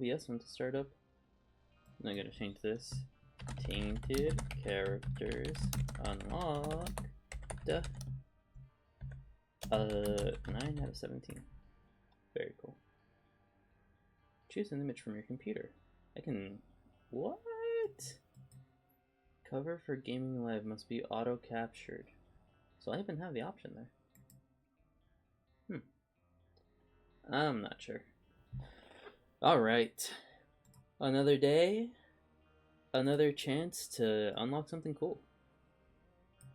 OBS one to start up. I'm gonna change this. Tainted characters unlocked. 9 out of 17. Very cool. Choose an image from your computer. I can... What? Cover for gaming live must be auto-captured. So I even have the option there. I'm not sure. Alright. Another day. Another chance to unlock something cool.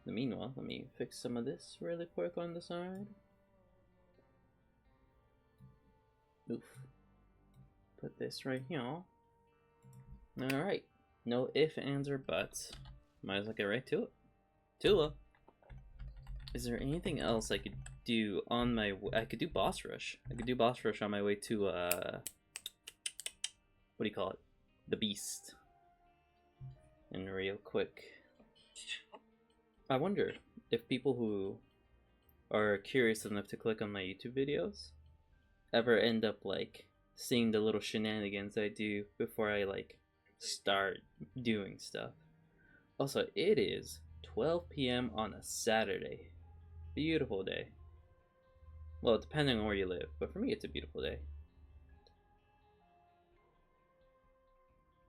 Meanwhile, let me fix some of this really quick on the side. Oof. Put this right here. Alright. No ifs, ands, or buts. Might as well get right to it. Tula. Is there anything else I could do on my way? I could do boss rush. I could do boss rush on my way to, what do you call it? The Beast. And real quick. I wonder if people who are curious enough to click on my YouTube videos ever end up like seeing the little shenanigans I do before I like start doing stuff. Also, it is 12 p.m. on a Saturday. Beautiful day. Well, depending on where you live, but for me it's a beautiful day.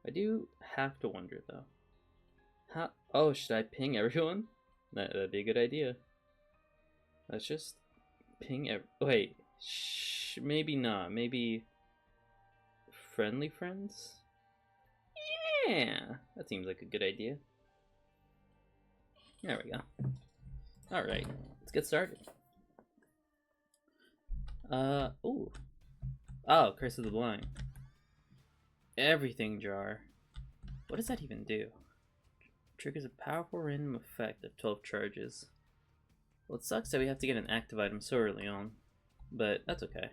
I do have to wonder though. How? Oh, should I ping everyone? That'd be a good idea. Let's just ping wait, maybe not. Maybe friendly friends? Yeah, that seems like a good idea. There we go. Alright, let's get started. Ooh. Oh, Curse of the Blind. Everything jar. What does that even do? Triggers a powerful random effect of 12 charges. Well, it sucks that we have to get an active item so early on, but that's okay.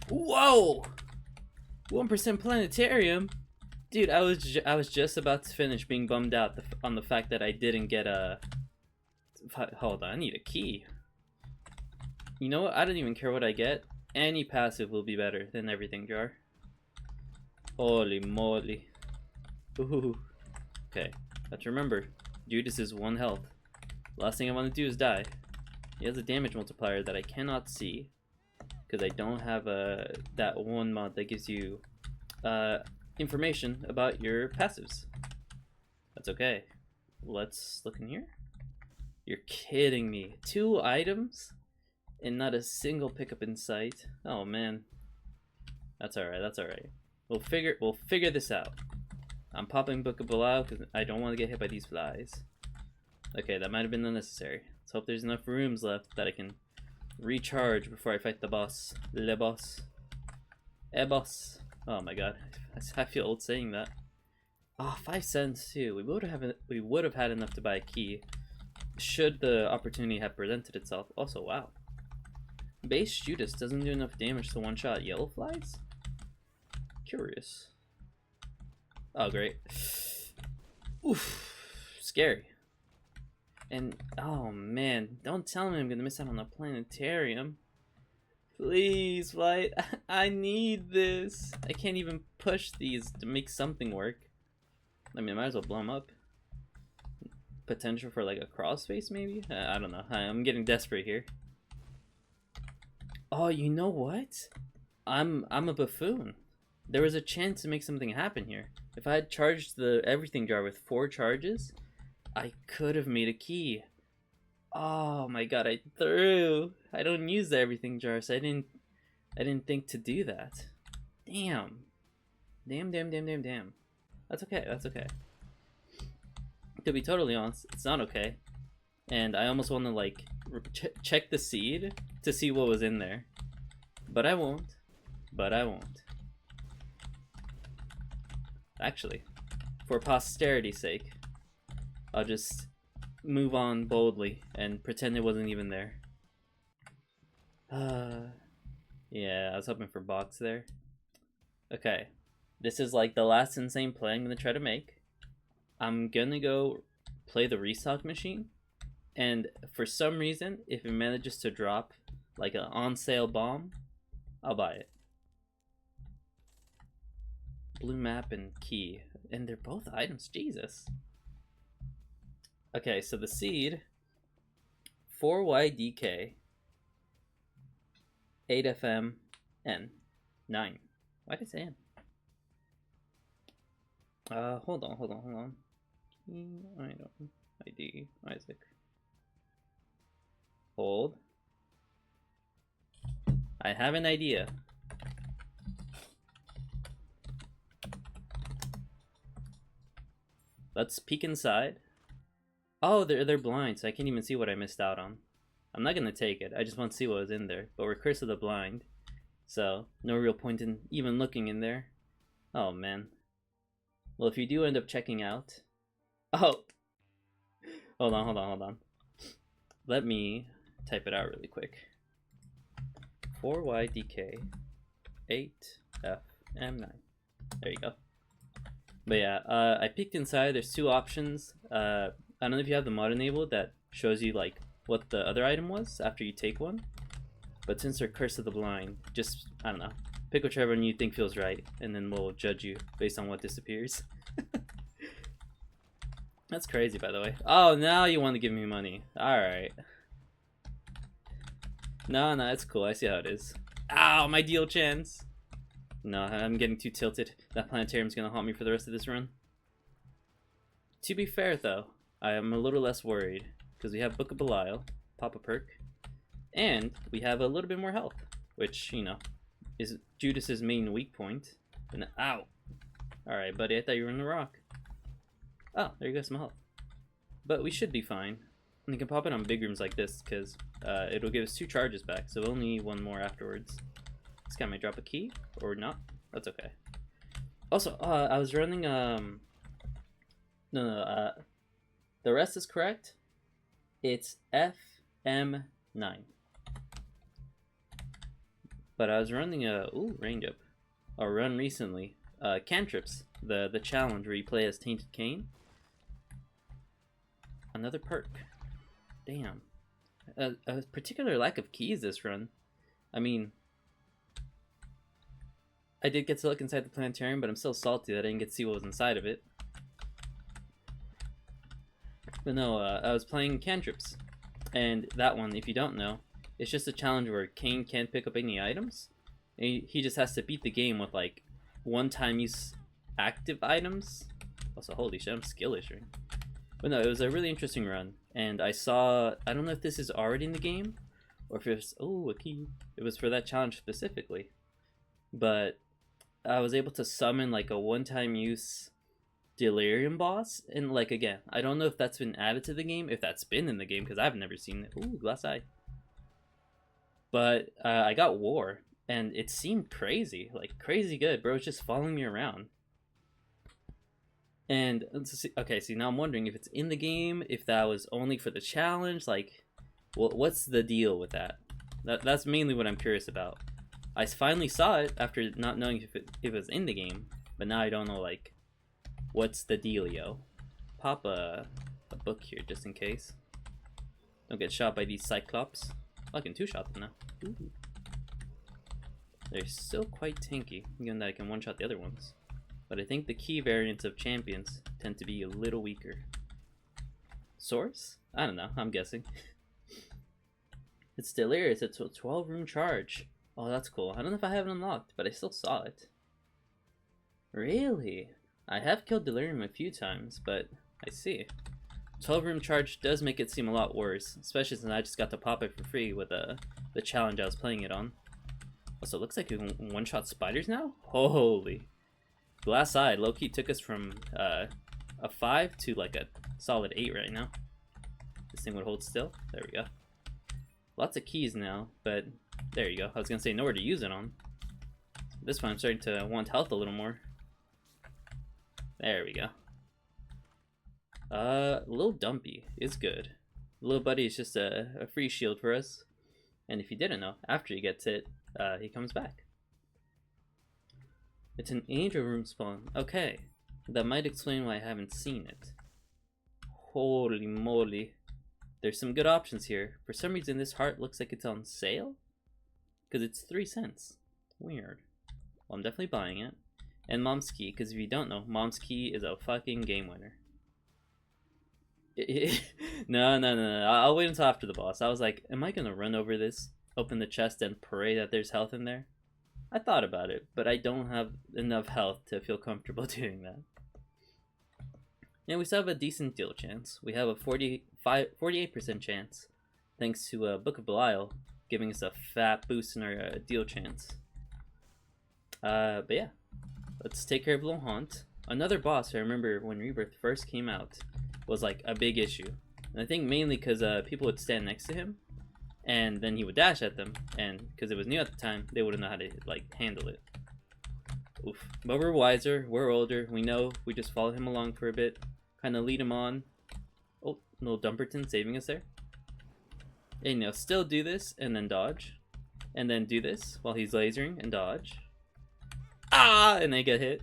Whoa! 1% Planetarium? Dude, I was just about to finish being bummed out on the fact that I didn't get a... Hold on, I need a key. You know what? I don't even care what I get. Any passive will be better than everything jar. Holy moly. Ooh. Okay. But remember, Judas is 1 health. Last thing I want to do is die. He has a damage multiplier that I cannot see because I don't have that one mod that gives you information about your passives. That's okay. Let's look in here. You're kidding me. 2 items and not a single pickup in sight. Oh man. That's alright, that's alright. We'll figure this out. I'm popping Book of Belial because I don't want to get hit by these flies. Okay, that might have been unnecessary. Let's hope there's enough rooms left that I can recharge before I fight the boss. Le boss. Eh boss. Oh my god. I feel old saying that. Ah, oh, 5 cents too. We would have had enough to buy a key should the opportunity have presented itself. Also, wow. Base Judas doesn't do enough damage to one-shot yellow flies? Curious. Oh, great. Oof. Scary. And, oh man, don't tell me I'm gonna miss out on the Planetarium. Please, Flight. I need this. I can't even push these to make something work. I mean, I might as well blow them up. Potential for like a crossface, maybe? I don't know. I'm getting desperate here. Oh, you know what? I'm a buffoon. There was a chance to make something happen here. If I had charged the everything jar with 4 charges, I could have made a key. Oh my god, I threw. I don't use the everything jar, so I didn't think to do that. Damn. Damn. That's okay, that's okay. To be totally honest, it's not okay. And I almost want to like check the seed to see what was in there. But I won't. Actually, for posterity's sake, I'll just move on boldly and pretend it wasn't even there. Yeah, I was hoping for box there. Okay, this is like the last insane play I'm gonna try to make. I'm gonna go play the restock machine, and for some reason, if it manages to drop like an on sale bomb, I'll buy it. blue map and key. And they're both items, Jesus. Okay, so the seed, 4YDK, 8FM, N, 9. Why did I say N? Hold on. Item, ID, Isaac. Hold. I have an idea. Let's peek inside. Oh, they're blind, so I can't even see what I missed out on. I'm not gonna take it. I just want to see what was in there. But we're Curse of the Blind, so no real point in even looking in there. Oh man. Well, if you do end up checking out, oh, hold on. Let me type it out really quick. 4YDK 8FM9. There you go. But yeah, I peeked inside. There's two options. I don't know if you have the mod enabled that shows you like what the other item was after you take one. But since they're Curse of the Blind, just, I don't know, pick whichever one you think feels right, and then we'll judge you based on what disappears. That's crazy, by the way. Oh, now you want to give me money. Alright. No, it's cool. I see how it is. Ow, my deal chance. No, I'm getting too tilted. That Planetarium's gonna haunt me for the rest of this run. To be fair, though, I am a little less worried, because we have Book of Belial, pop a perk, and we have a little bit more health, which, you know, is Judas's main weak point. And ow! Alright, buddy, I thought you were in the rock. Oh, there you go, some health. But we should be fine. And you can pop it on big rooms like this, because it'll give us 2 charges back, so we'll need 1 more afterwards. This guy might drop a key, or not. That's okay. Also, I was running, the rest is correct. It's FM9. But I was running a, range up. A run recently. Cantrips, the challenge where you play as Tainted Cain. Another perk. Damn. A particular lack of keys this run. I mean, I did get to look inside the Planetarium, but I'm still salty that I didn't get to see what was inside of it. But no, I was playing Cantrips. And that one, if you don't know, it's just a challenge where Cain can't pick up any items. And he just has to beat the game with like one-time use active items. Also, holy shit, I'm skillish, right? But no, it was a really interesting run. And I saw, I don't know if this is already in the game, or if it's, a key. It was for that challenge specifically. But I was able to summon like a one-time use Delirium boss. And like, again, I don't know if that's been added to the game, if that's been in the game, because I've never seen it. Ooh, glass eye. But I got War, and it seemed crazy. Like, crazy good, bro. It's just following me around. And, okay, see, now I'm wondering if it's in the game, if that was only for the challenge, like, what's the deal with that? That's mainly what I'm curious about. I finally saw it after not knowing if it was in the game, but now I don't know, like, what's the dealio? Pop a book here, just in case. Don't get shot by these Cyclops. Oh, I can 2-shot them now. Ooh. They're still quite tanky, given that I can 1-shot the other ones. But I think the key variants of champions tend to be a little weaker. Source? I don't know, I'm guessing. It's Delirious, it's a 12-room charge. Oh, that's cool. I don't know if I have it unlocked, but I still saw it. Really? I have killed Delirium a few times, but I see. 12-room charge does make it seem a lot worse, especially since I just got to pop it for free with the challenge I was playing it on. Also, it looks like you can 1-shot spiders now? Holy. Glass Eye low-key took us from a 5 to like a solid 8 right now. This thing would hold still. There we go. Lots of keys now, but there you go. I was gonna say nowhere to use it on. At this point I'm starting to want health a little more. There we go. Little Dumpy is good. Little Buddy is just a free shield for us. And if you didn't know, after he gets hit, he comes back. It's an angel room spawn. Okay, that might explain why I haven't seen it. Holy moly. There's some good options here. For some reason this heart looks like it's on sale. Because it's 3 cents. Weird. Well, I'm definitely buying it. and Mom's Key, because if you don't know, Mom's Key is a fucking game winner. No. I'll wait until after the boss. I was like, am I gonna run over this, open the chest, and pray that there's health in there? I thought about it, but I don't have enough health to feel comfortable doing that. Yeah, we still have a decent deal chance. We have a 48% chance, thanks to Book of Belial giving us a fat boost in our deal chance. But yeah, let's take care of Little Haunt. Another boss I remember when Rebirth first came out was like a big issue, and I think mainly because people would stand next to him, and then he would dash at them, and because it was new at the time, they wouldn't know how to like handle it. Oof. But we're wiser, we're older, we know. We just follow him along for a bit, kind of lead him on. Oh, little Dumperton saving us there. And you know, still do this and then dodge, and then do this while he's lasering and dodge. Ah, and they get hit.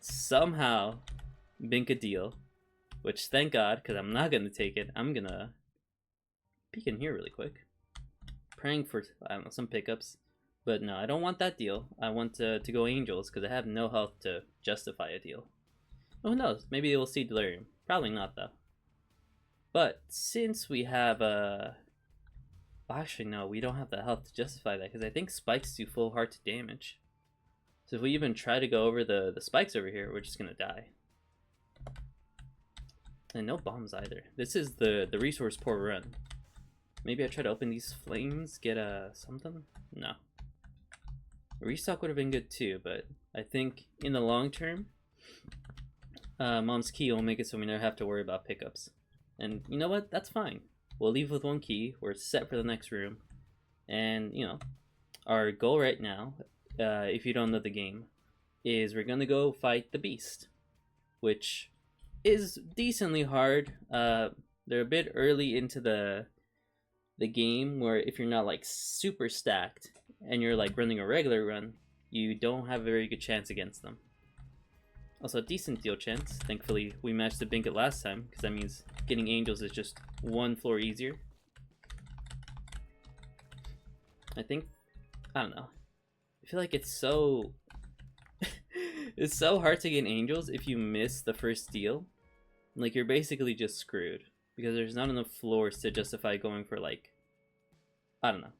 Somehow bink a deal, which thank God, because I'm not gonna take it. I'm gonna peek in here really quick, praying for, I don't know, some pickups. But no, I don't want that deal. I want to go Angels, because I have no health to justify a deal. Oh, who knows? Maybe we'll see Delirium. Probably not though. But since we have well, actually no, we don't have the health to justify that, because I think spikes do full heart to damage. So if we even try to go over the spikes over here, we're just gonna die. And no bombs either. This is the resource poor run. Maybe I try to open these flames, get something? No. A restock would have been good too, but I think in the long term, Mom's Key will make it so we never have to worry about pickups. And you know what? That's fine. We'll leave with one key. We're set for the next room. And, you know, our goal right now, if you don't know the game, is we're going to go fight the Beast, which is decently hard. They're a bit early into the game, where if you're not like super stacked and you're like running a regular run, you don't have a very good chance against them. Also, decent deal chance. Thankfully, we managed to bink it last time, because that means getting Angels is just one floor easier. I don't know. I feel like it's so it's so hard to get Angels if you miss the first deal. Like, you're basically just screwed, because there's not enough floors to justify going for, like, I don't know,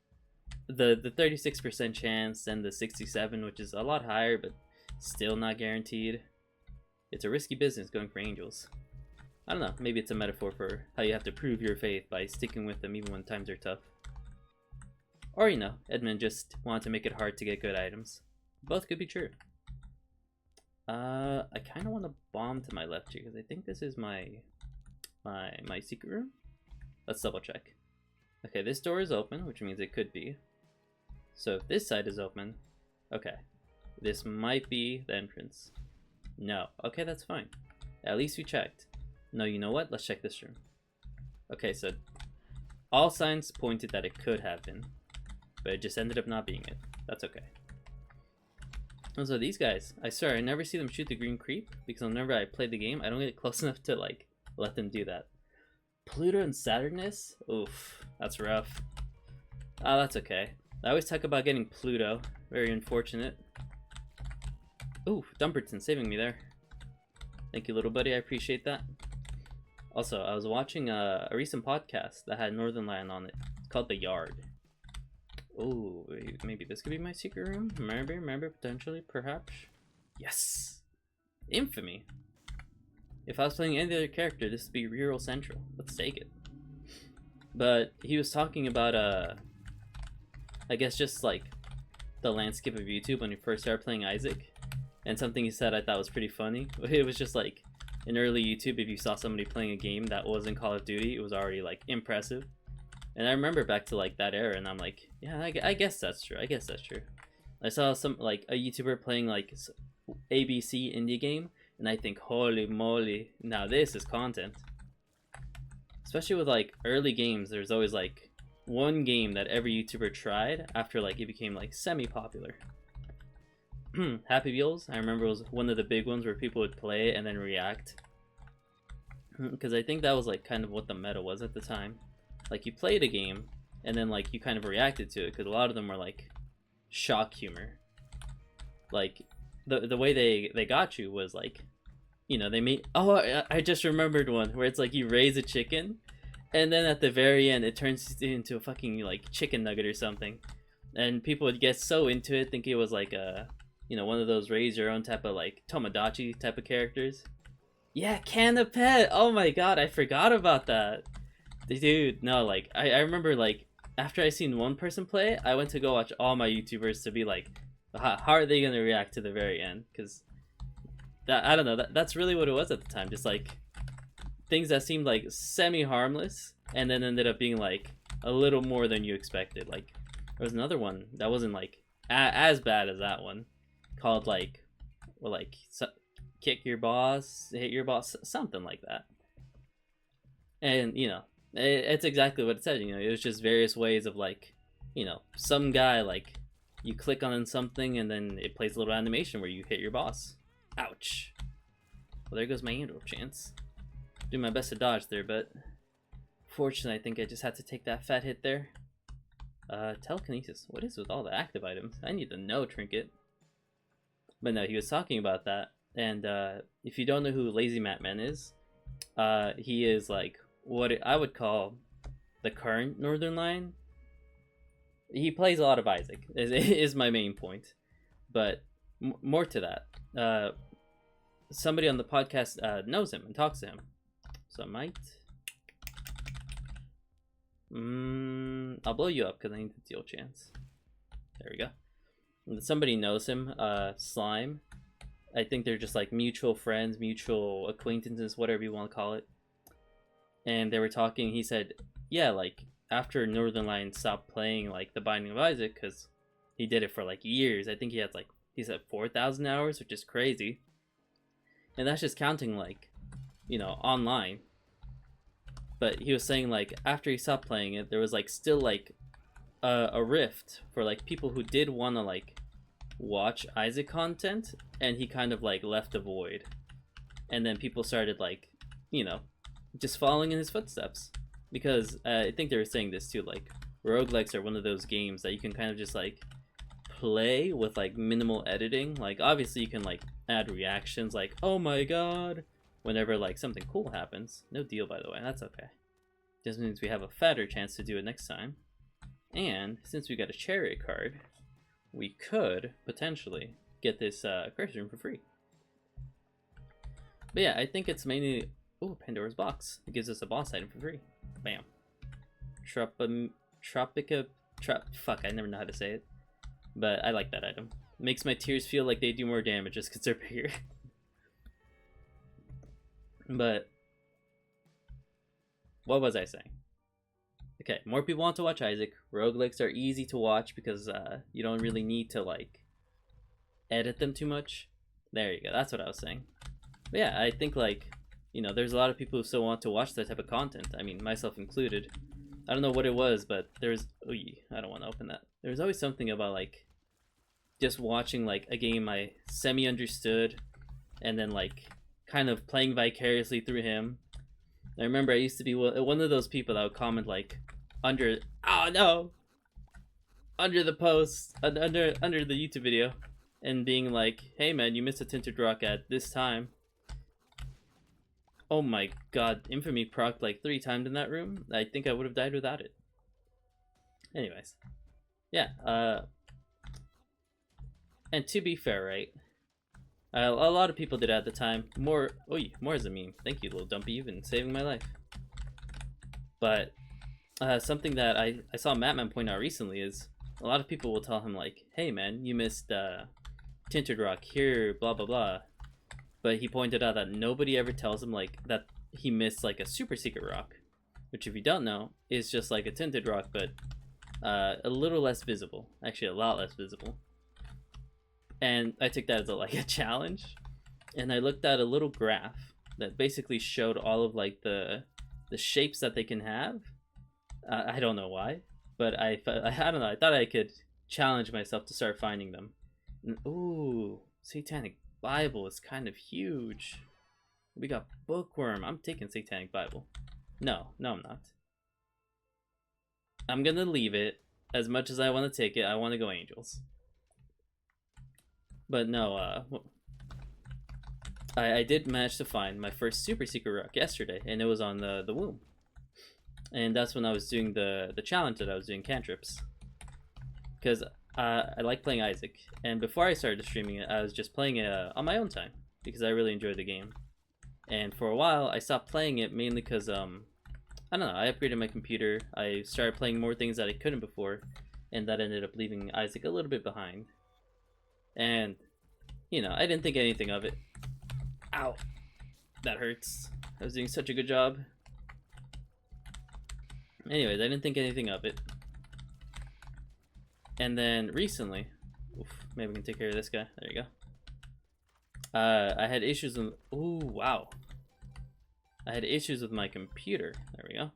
the 36% chance and the 67, which is a lot higher, but still not guaranteed. It's a risky business going for Angels. I don't know, maybe it's a metaphor for how you have to prove your faith by sticking with them even when times are tough. Or, you know, Edmund just wanted to make it hard to get good items. Both could be true. I kind of want to bomb to my left here, because I think this is my secret room. Let's double check. Okay, this door is open, which means it could be. So if this side is open, okay, this might be the entrance. No, okay, that's fine. At least we checked. No, you know what? Let's check this room. Okay, so all signs pointed that it could have been, but it just ended up not being it. That's okay. Also, these guys, I swear, I never see them shoot the green creep, because whenever I play the game, I don't get close enough to, like, let them do that. Pluto and Saturnus? Oof, that's rough. Ah, that's okay. I always talk about getting Pluto. Very unfortunate. Ooh, Dumperton saving me there. Thank you, little buddy. I appreciate that. Also, I was watching a recent podcast that had Northern Lion on it. It's called The Yard. Oh, maybe this could be my secret room? Maybe, potentially, perhaps. Yes! Infamy! If I was playing any other character, this would be Reroll Central. Let's take it. But he was talking about, I guess just like the landscape of YouTube when he first started playing Isaac. And something he said I thought was pretty funny. It was just like, in early YouTube, if you saw somebody playing a game that wasn't Call of Duty, it was already like impressive. And I remember back to like that era, and I'm like, yeah, I guess that's true. I saw some like a YouTuber playing like ABC indie game, and I think, holy moly, now this is content. Especially with like early games, there's always like one game that every YouTuber tried after like it became like semi-popular. Happy Wheels, I remember, was one of the big ones where people would play and then react. Because I think that was like kind of what the meta was at the time. Like, you played a game and then like you kind of reacted to it, because a lot of them were like shock humor. Like, the way they got you was like, you know, they made. Oh, I just remembered one where it's like you raise a chicken, and then at the very end it turns into a fucking like chicken nugget or something, and people would get so into it, thinking it was like a, you know, one of those raise your own type of like Tomodachi type of characters. Yeah, Can a Pet. Oh my god, I forgot about that. Dude, no, like I remember like after I seen one person play it, I went to go watch all my YouTubers to be like, how are they gonna react to the very end? Because that, I don't know, that's really what it was at the time. Just like things that seemed like semi harmless, and then ended up being like a little more than you expected. Like there was another one that wasn't like as bad as that one, called like, well, like kick your boss, hit your boss, something like that. And you know, it's exactly what it said. You know, it was just various ways of like, you know, some guy like you click on something and then it plays a little animation where you hit your boss. Ouch. Well, there goes my Andor chance. Do my best to dodge there, but fortunately I think I just had to take that fat hit there. Telekinesis. What is with all the active items? I need to know Trinket. But no, he was talking about that. And if you don't know who Lazy Matman is, he is like what I would call the current Northern Line. He plays a lot of Isaac, is my main point. But more to that. Somebody on the podcast knows him and talks to him. So I might... I'll blow you up because I need the deal chance. There we go. Somebody knows him, Slime. I think they're just like mutual friends, mutual acquaintances, whatever you want to call it. And they were talking, he said, yeah, like after Northern Lion stopped playing like The Binding of Isaac, because he did it for like years. I think he had like, he said 4,000 hours, which is crazy. And that's just counting like, you know, online. But he was saying like after he stopped playing it, there was like still like a rift for like people who did want to like watch Isaac content, and he kind of like left a void. And then people started like, you know, just following in his footsteps. Because I think they were saying this too, like roguelikes are one of those games that you can kind of just like play with like minimal editing. Like obviously you can like add reactions like, oh my god, whenever like something cool happens. No deal, by the way, that's okay. Just means we have a fatter chance to do it next time. And since we got a chariot card, we could potentially get this curse room for free. But yeah, I think it's mainly... Ooh, Pandora's box. It gives us a boss item for free. Bam. Fuck, I never know how to say it. But I like that item. Makes my tears feel like they do more damage just because they're bigger. But what was I saying? Okay, more people want to watch Isaac. Roguelikes are easy to watch because you don't really need to like edit them too much. There you go, that's what I was saying. But yeah, I think like, you know, there's a lot of people who still want to watch that type of content. I mean, myself included. I don't know what it was, but there's... I don't want to open that. There's always something about like just watching like a game I semi-understood and then like kind of playing vicariously through him. I remember I used to be one of those people that would comment like under... Oh no! Under the post, under the YouTube video, and being like, hey man, you missed a Tinted Rock at this time. Oh my god, Infamy procced like 3 times in that room. I think I would have died without it. Anyways. Yeah, and to be fair, right? A lot of people did it at the time. More as a meme. Thank you, little Dumpy. You've been saving my life. But something that I saw Mattman point out recently is a lot of people will tell him like, hey man, you missed Tinted Rock here, blah blah blah. But he pointed out that nobody ever tells him like that he missed like a super secret rock, which if you don't know is just like a tinted rock, but a little less visible. Actually, a lot less visible. And I took that as a challenge, and I looked at a little graph that basically showed all of like the shapes that they can have. I don't know why, but I don't know. I thought I could challenge myself to start finding them. And, ooh, Satanic Bible is kind of huge. We got Bookworm. I'm taking Satanic Bible. No, I'm not. I'm gonna leave it. As much as I want to take it, I want to go Angels. But no, I did manage to find my first super secret rock yesterday, and it was on the womb. And that's when I was doing the challenge that I was doing cantrips. Because I like playing Isaac, and before I started streaming it, I was just playing it on my own time because I really enjoyed the game. And for a while, I stopped playing it mainly because I don't know. I upgraded my computer. I started playing more things that I couldn't before, and that ended up leaving Isaac a little bit behind. And you know, I didn't think anything of it. Ow, that hurts. I was doing such a good job. Anyways, I didn't think anything of it. And then recently, maybe we can take care of this guy. There you go. I had issues with. Ooh, wow. I had issues with my computer. There we go.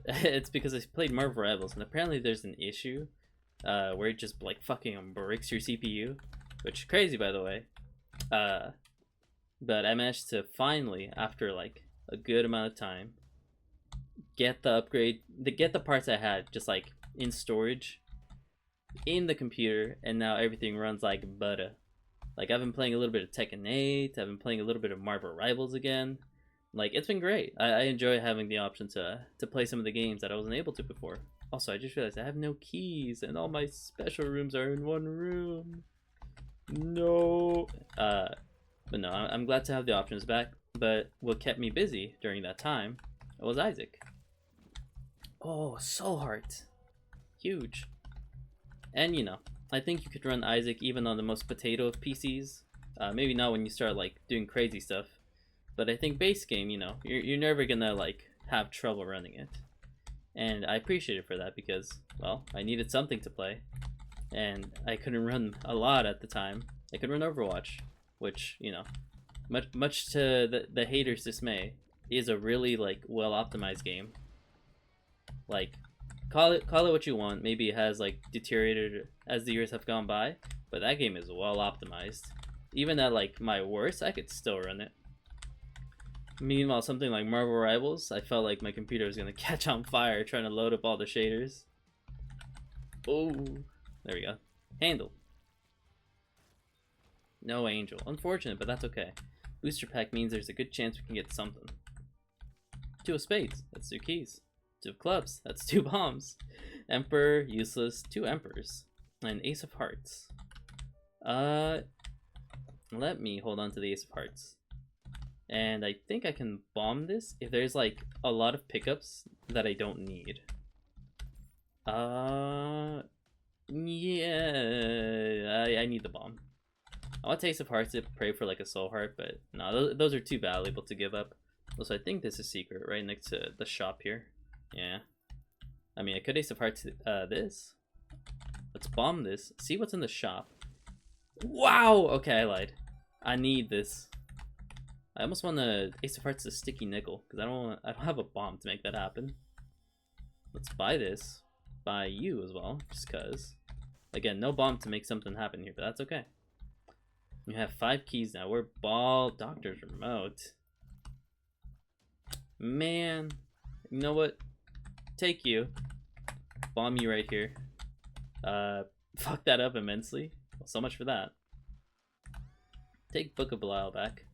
It's because I played Marvel Rivals, and apparently there's an issue where it just like fucking breaks your CPU, which is crazy, by the way. But I managed to finally, after like a good amount of time, get the upgrade, get the parts I had just like in storage in the computer, and now everything runs like butter. Like, I've been playing a little bit of Tekken 8, I've been playing a little bit of Marvel Rivals again. Like, it's been great. I enjoy having the option to play some of the games that I wasn't able to before. Also, I just realized I have no keys, and all my special rooms are in one room. No. But no, I'm glad to have the options back. But what kept me busy during that time was Isaac. Oh, Soul Heart. Huge. And, you know, I think you could run Isaac even on the most potato of PCs. Maybe not when you start, like, doing crazy stuff. But I think base game, you know, you're never gonna, like, have trouble running it. And I appreciate it for that because, well, I needed something to play. And I couldn't run a lot at the time. I could run Overwatch, which, you know, much to the haters' dismay, is a really, like, well-optimized game. Like, call it what you want. Maybe it has like deteriorated as the years have gone by, but that game is well optimized. Even at like my worst, I could still run it. Meanwhile, something like Marvel Rivals, I felt like my computer was gonna catch on fire trying to load up all the shaders. Oh, there we go. Handle. No angel. Unfortunate, but that's okay. Booster pack means there's a good chance we can get something. 2 of spades. That's 2 keys. 2 of clubs, that's 2 bombs. Emperor, useless, 2 emperors. And Ace of Hearts. Let me hold on to the Ace of Hearts. And I think I can bomb this if there's like a lot of pickups that I don't need. Yeah, I need the bomb. I want Ace of Hearts to pray for like a Soul Heart, but no, those are too valuable to give up. Also, I think this is secret right next to the shop here. Yeah, I mean, I could Ace of Hearts this. Let's bomb this. See what's in the shop. Wow. Okay, I lied. I need this. I almost want to Ace of Hearts a sticky nickel because I don't have a bomb to make that happen. Let's buy this. Buy you as well, just cause. Again, no bomb to make something happen here, but that's okay. We have 5 keys now. We're ball doctor's remote. Man, you know what? Take you. Bomb you right here. Fuck that up immensely. Well, so much for that. Take Book of Belial back.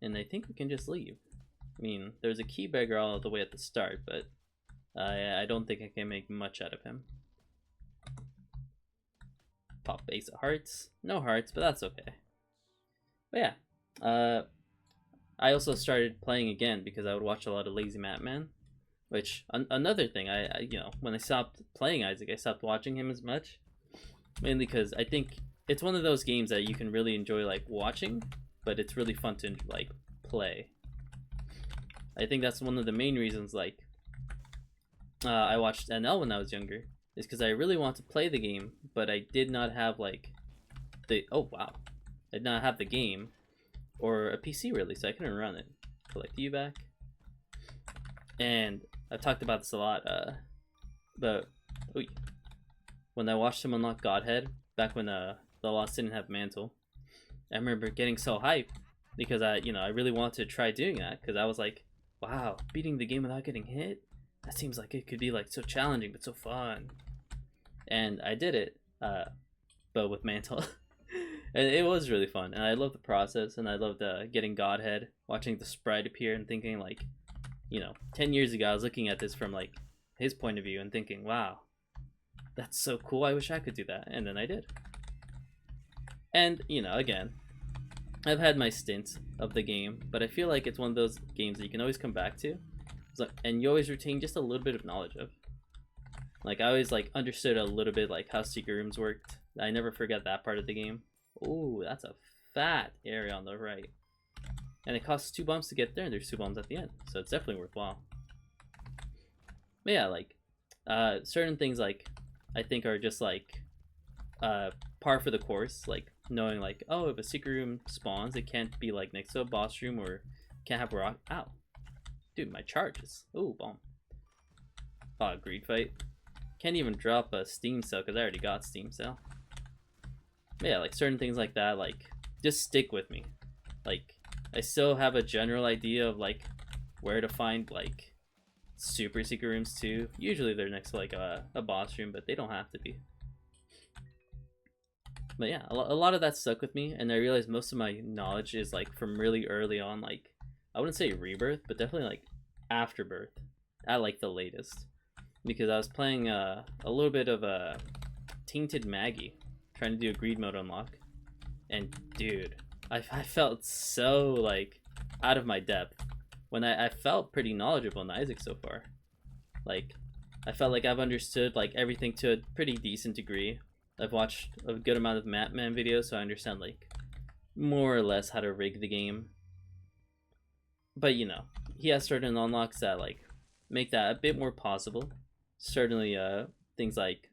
And I think we can just leave. I mean, there's a key beggar all the way at the start, but I don't think I can make much out of him. Pop Ace of Hearts. No hearts, but that's okay. But yeah. I also started playing again because I would watch a lot of Lazy Matman. Which, another thing, I you know, when I stopped playing Isaac, I stopped watching him as much. Mainly because I think it's one of those games that you can really enjoy, like, watching, but it's really fun to, like, play. I think that's one of the main reasons, like, I watched NL when I was younger, is because I really want to play the game, but I did not have, like, oh, wow. I did not have the game, or a PC, really, so I couldn't run it. Collect you back. And I've talked about this a lot, but when I watched him unlock Godhead, back when the Lost didn't have Mantle, I remember getting so hyped because I really wanted to try doing that because I was like, wow, beating the game without getting hit? That seems like it could be like so challenging but so fun. And I did it, but with Mantle. And it was really fun, and I loved the process, and I loved getting Godhead, watching the sprite appear, and thinking like, 10 years ago I was looking at this from like his point of view and thinking, wow, that's so cool. I wish I could do that, and then I did. And again, I've had my stints of the game, but I feel like it's one of those games that you can always come back to, and you always retain just a little bit of knowledge of. Like I always like understood a little bit like how secret rooms worked. I never forget that part of the game. Oh, that's a fat area on the right. And it costs 2 bumps to get there, and there's 2 bumps at the end. So it's definitely worthwhile. But yeah, like, certain things, like, I think are just, like, par for the course. Like, knowing, like, oh, if a secret room spawns, it can't be, like, next to a boss room, or can't have a rock. Ow. Dude, my charges. Oh, bomb. Oh, greed fight. Can't even drop a Steam Cell, because I already got Steam Cell. But yeah, like certain things like that, like just stick with me. Like I still have a general idea of like where to find like super secret rooms too. Usually they're next to like a boss room, but they don't have to be. But yeah, a lot of that stuck with me, and I realized most of my knowledge is like from really early on. Like I wouldn't say rebirth, but definitely like afterbirth at like the latest, because I was playing a little bit of a Tainted Maggie, trying to do a greed mode unlock, and dude, I felt so like out of my depth when I felt pretty knowledgeable in Isaac so far. Like I felt like I've understood like everything to a pretty decent degree. I've watched a good amount of Mapman videos, so I understand like more or less how to rig the game. But he has certain unlocks that like make that a bit more possible. Certainly things like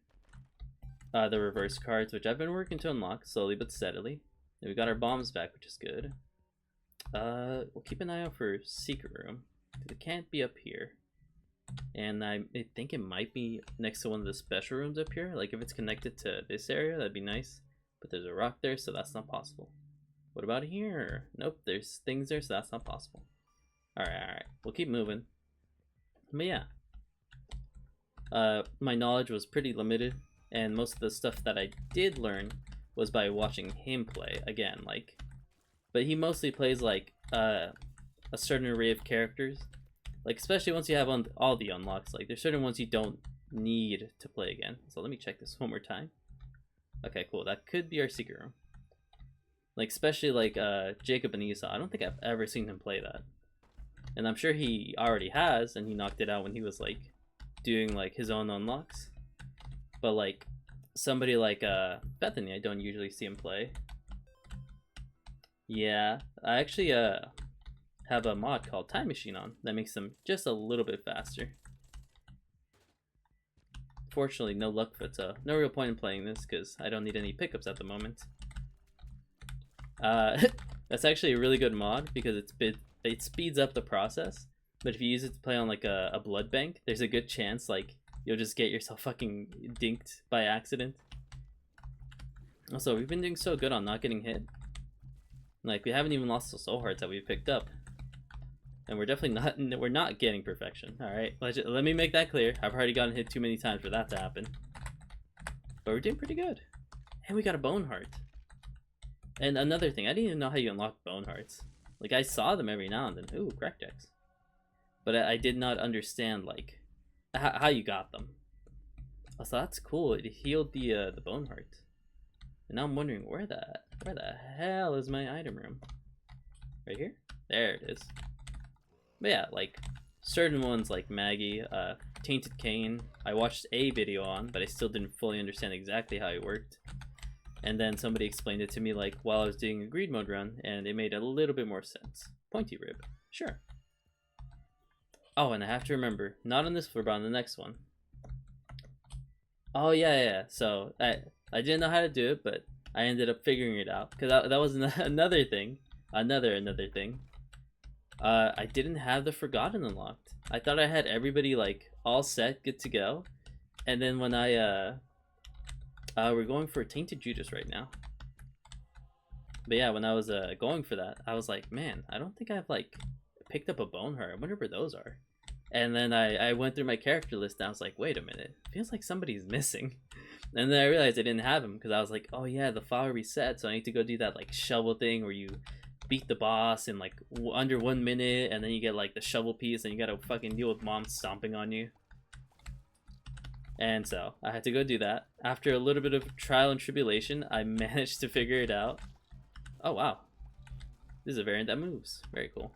the reverse cards, which I've been working to unlock slowly but steadily. And we got our bombs back, which is good. We'll keep an eye out for secret room. It can't be up here, and I think it might be next to one of the special rooms up here. Like if it's connected to this area, that'd be nice. But there's a rock there, so that's not possible. What about here? Nope, there's things there, so that's not possible. All right, we'll keep moving. But yeah, my knowledge was pretty limited, and most of the stuff that I did learn was by watching him play again. Like, but he mostly plays like a certain array of characters. Like especially once you have all the unlocks, like there's certain ones you don't need to play again. So let me check this one more time. Okay, cool. That could be our secret room. Like especially like Jacob and Esau. I don't think I've ever seen him play that, and I'm sure he already has, and he knocked it out when he was like doing like his own unlocks. But like somebody like Bethany, I don't usually see him play. Yeah, I actually have a mod called TimeMachine on that makes them just a little bit faster. Fortunately, no luck foot, so no real point in playing this because I don't need any pickups at the moment. That's actually a really good mod because it speeds up the process. But if you use it to play on like a blood bank, there's a good chance like you'll just get yourself fucking dinked by accident. Also, we've been doing so good on not getting hit. Like we haven't even lost the soul hearts that we picked up. And we're definitely we're not getting perfection. Alright, let me make that clear. I've already gotten hit too many times for that to happen. But we're doing pretty good. And we got a bone heart. And another thing, I didn't even know how you unlock bone hearts. Like I saw them every now and then. Ooh, crack jacks. But I did not understand like how you got them. So that's cool. It healed the bone heart. And now I'm wondering where the hell is my item room? Right here? There it is. But yeah, like certain ones like Maggie, Tainted Cain, I watched a video on, but I still didn't fully understand exactly how it worked. And then somebody explained it to me like while I was doing a greed mode run, and it made a little bit more sense. Pointy rib, sure. Oh, and I have to remember, not on this floor, but on the next one. Oh yeah. So I didn't know how to do it, but I ended up figuring it out because that was another thing. Another thing. I didn't have the Forgotten unlocked. I thought I had everybody like all set, good to go, and then when we're going for Tainted Judas right now. But yeah, when I was going for that, I was like, man, I don't think I've like picked up a bone heart. I wonder where those are. And then I went through my character list and I was like, wait a minute, feels like somebody's missing. And then I realized I didn't have him because I was like, oh yeah, the file reset, so I need to go do that like shovel thing where you beat the boss in like under 1 minute, and then you get like the shovel piece, and you gotta fucking deal with mom stomping on you. And so I had to go do that. After a little bit of trial and tribulation, I managed to figure it out. Oh wow, this is a variant that moves. Very cool.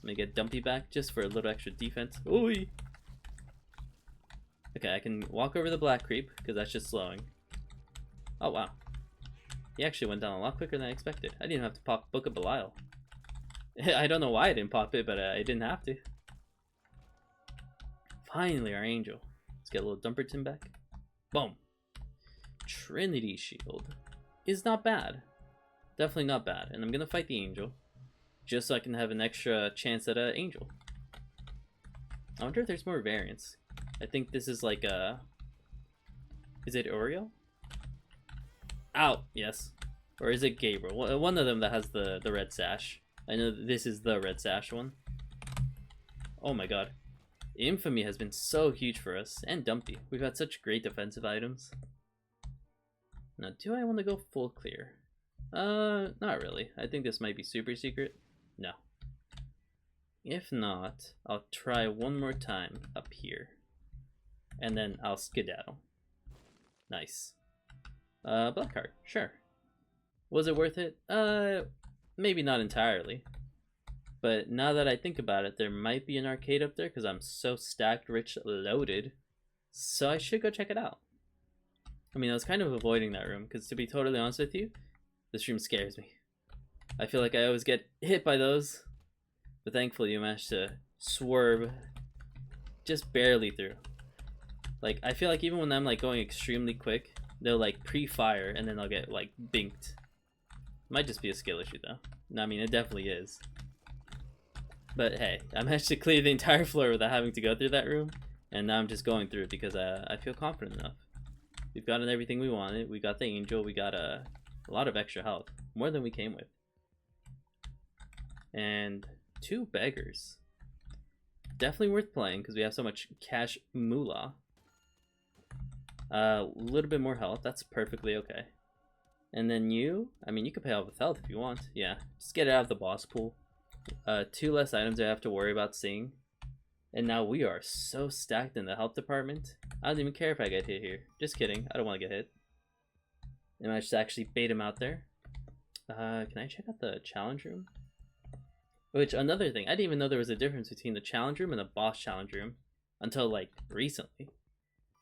Let me get Dumpy back just for a little extra defense. Ooh. Okay, I can walk over the black creep because that's just slowing. Oh wow. He actually went down a lot quicker than I expected. I didn't have to pop Book of Belial. I don't know why I didn't pop it, but I didn't have to. Finally, our angel. Let's get a little Dumperton back. Boom. Trinity Shield is not bad. Definitely not bad. And I'm going to fight the angel just so I can have an extra chance at an angel. I wonder if there's more variants. I think this is like a... Is it Oriel? Ow! Yes. Or is it Gabriel? One of them that has the red sash. I know this is the red sash one. Oh my god. Infamy has been so huge for us. And Dumpy. We've had such great defensive items. Now, do I want to go full clear? Not really. I think this might be super secret. No. If not, I'll try one more time up here. And then I'll skedaddle. Nice. Black card, sure. Was it worth it? Maybe not entirely. But now that I think about it, there might be an arcade up there because I'm so stacked, rich, loaded. So I should go check it out. I mean, I was kind of avoiding that room because, to be totally honest with you, this room scares me. I feel like I always get hit by those. But thankfully, you managed to swerve just barely through. Like, I feel like even when I'm like going extremely quick, they'll like pre-fire and then I'll get like binked. Might just be a skill issue though. No, I mean, it definitely is. But hey, I managed to clear the entire floor without having to go through that room. And now I'm just going through it because I feel confident enough. We've gotten everything we wanted. We got the angel. We got a lot of extra health. More than we came with. And 2 beggars. Definitely worth playing because we have so much cash moolah. A little bit more health. That's perfectly okay. And then you, I mean, you could pay off with health if you want. Yeah, just get it out of the boss pool. 2 less items I have to worry about seeing. And now we are so stacked in the health department. I don't even care if I get hit here. Just kidding. I don't want to get hit. I managed to actually bait him out there. Can I check out the challenge room? Which, another thing, I didn't even know there was a difference between the challenge room and the boss challenge room until like recently.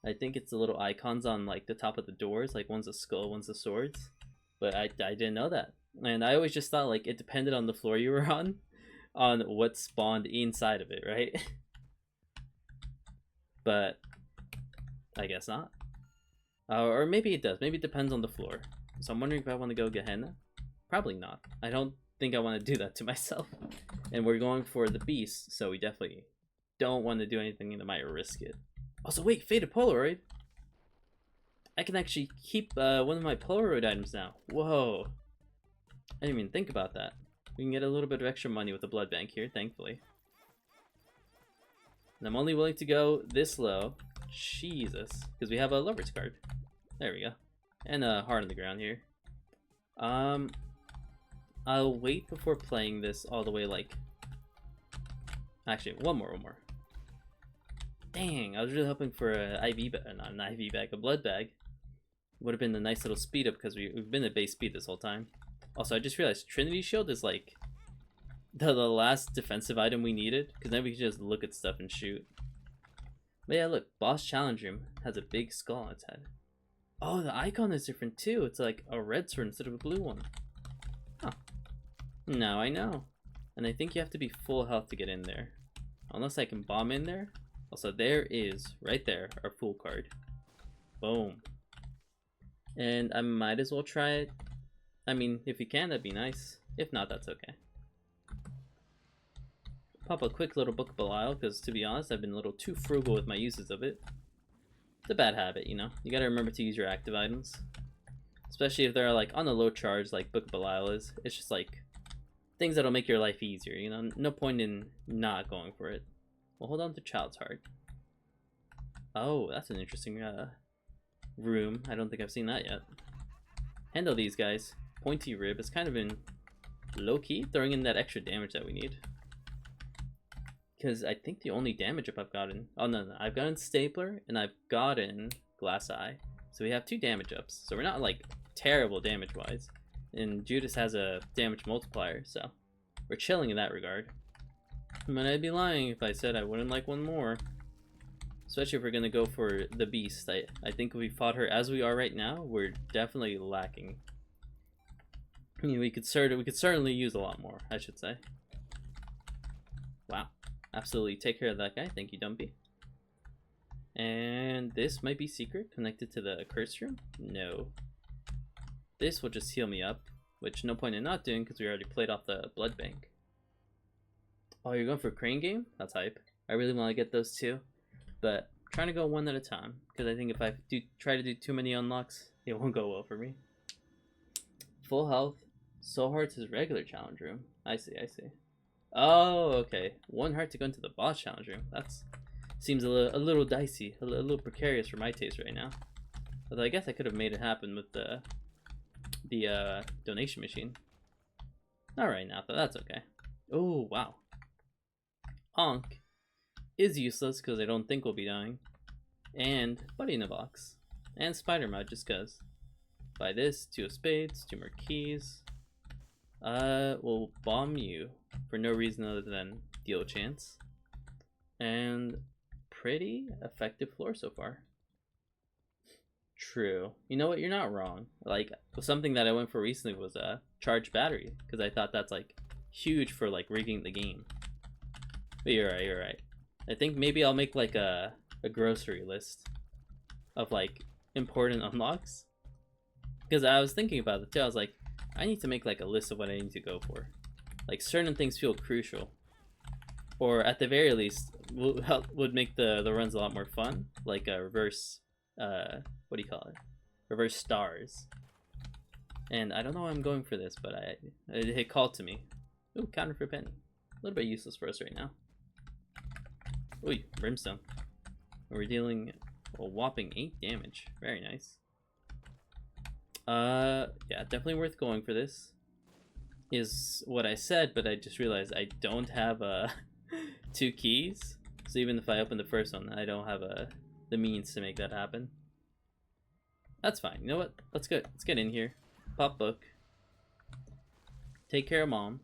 I think it's the little icons on like the top of the doors, like one's a skull, one's the swords. But I didn't know that. And I always just thought like it depended on the floor you were on what spawned inside of it, right? But I guess not. Or maybe it does. Maybe it depends on the floor. So I'm wondering if I want to go Gehenna. Probably not. I don't think I want to do that to myself. And we're going for the beast, so we definitely don't want to do anything that might risk it. Also, wait, Faded Polaroid. I can actually keep one of my Polaroid items now. Whoa. I didn't even think about that. We can get a little bit of extra money with the blood bank here, thankfully. And I'm only willing to go this low. Jesus. Because we have a lover's card. There we go. And a heart on the ground here. I'll wait before playing this all the way, like... Actually, one more. Dang, I was really hoping for an IV bag, not an IV bag, a blood bag. Would have been a nice little speed up because we've been at base speed this whole time. Also, I just realized Trinity Shield is like the last defensive item we needed, because then we can just look at stuff and shoot. But yeah, look, Boss Challenge Room has a big skull on its head. Oh, the icon is different too. It's like a red sword instead of a blue one. Huh. Now I know. And I think you have to be full health to get in there. Unless I can bomb in there. Also, there is, right there, our full card. Boom. And I might as well try it. I mean, if you can, that'd be nice. If not, that's okay. Pop a quick little Book of Belial, because to be honest, I've been a little too frugal with my uses of it. It's a bad habit, you know? You gotta remember to use your active items. Especially if they're like on a low charge like Book of Belial is. It's just like things that'll make your life easier, you know? No point in not going for it. Well, hold on to Child's Heart. Oh, that's an interesting room. I don't think I've seen that yet. Handle these guys. Pointy rib is kind of in low-key, throwing in that extra damage that we need. Because I think the only damage up I've gotten... Oh, no, I've gotten Stapler, and I've gotten Glass Eye. So we have 2 damage ups. So we're not, like, terrible damage-wise. And Judas has a damage multiplier, so we're chilling in that regard. But I'd be lying if I said I wouldn't like one more. Especially if we're going to go for the Beast. I think if we fought her as we are right now, we're definitely lacking. I mean, we could certainly use a lot more, I should say. Wow. Absolutely take care of that guy. Thank you, Dumpy. And this might be secret, connected to the curse room? No. This will just heal me up, which no point in not doing because we already played off the blood bank. Oh, you're going for a crane game? That's hype. I really want to get those too, but I'm trying to go one at a time because I think if I try to do too many unlocks, it won't go well for me. Full health. Soul Hearts is regular challenge room. I see, I see. Oh, okay. 1 heart to go into the boss challenge room. That's seems a little dicey, a little precarious for my taste right now. Although I guess I could have made it happen with the donation machine. Not right now, but that's okay. Oh, wow. Ankh is useless because I don't think we'll be dying. And Buddy in a Box. And Spider Mud just cause. Buy this, 2 of spades, 2 more keys. We'll bomb you for no reason other than deal chance. And pretty effective floor so far. True. You know what? You're not wrong. Like, something that I went for recently was a charged battery, because I thought that's like huge for like rigging the game. But you're right, you're right. I think maybe I'll make like a grocery list of like important unlocks. Because I was thinking about it too. I was like, I need to make like a list of what I need to go for. Like certain things feel crucial, or at the very least would make the runs a lot more fun. Like a reverse, what do you call it? Reverse stars. And I don't know why I'm going for this, but it called to me. Ooh, counter for penny. A little bit useless for us right now. Ooh, Brimstone. We're dealing a whopping 8 damage. Very nice. Yeah, definitely worth going for this. Is what I said, but I just realized I don't have 2 keys. So even if I open the first one, I don't have the means to make that happen. That's fine. You know what? Let's get in here. Pop book. Take care of mom.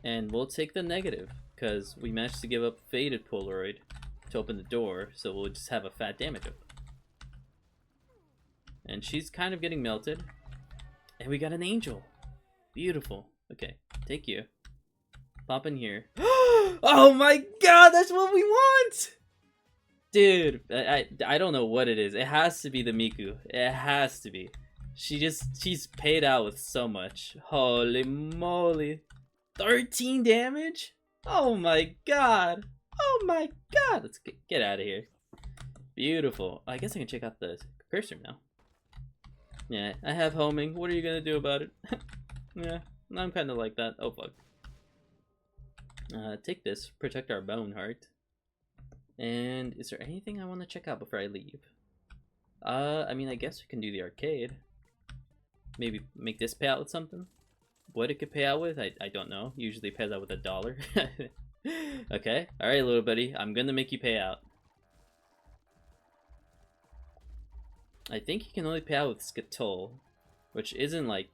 And we'll take the negative, because we managed to give up Faded Polaroid to open the door, so we'll just have a fat damage up. And she's kind of getting melted. And we got an angel. Beautiful. Okay, take you. Pop in here. Oh my god, that's what we want! Dude, I don't know what it is. It has to be the Miku. It has to be. She's paid out with so much. Holy moly. 13 damage? Oh my god. Oh my god. Let's get out of here. Beautiful. I guess I can check out the cursor now. Yeah, I have homing. What are you gonna do about it? Yeah, I'm kind of like that. Oh fuck. Take this. Protect our bone heart. And is there anything I want to check out before I leave? I mean, I guess we can do the arcade. Maybe make this pay out with something? What it could pay out with, I don't know. Usually it pays out with $1. Okay, alright little buddy, I'm gonna make you pay out. I think you can only pay out with Skatole, which isn't like,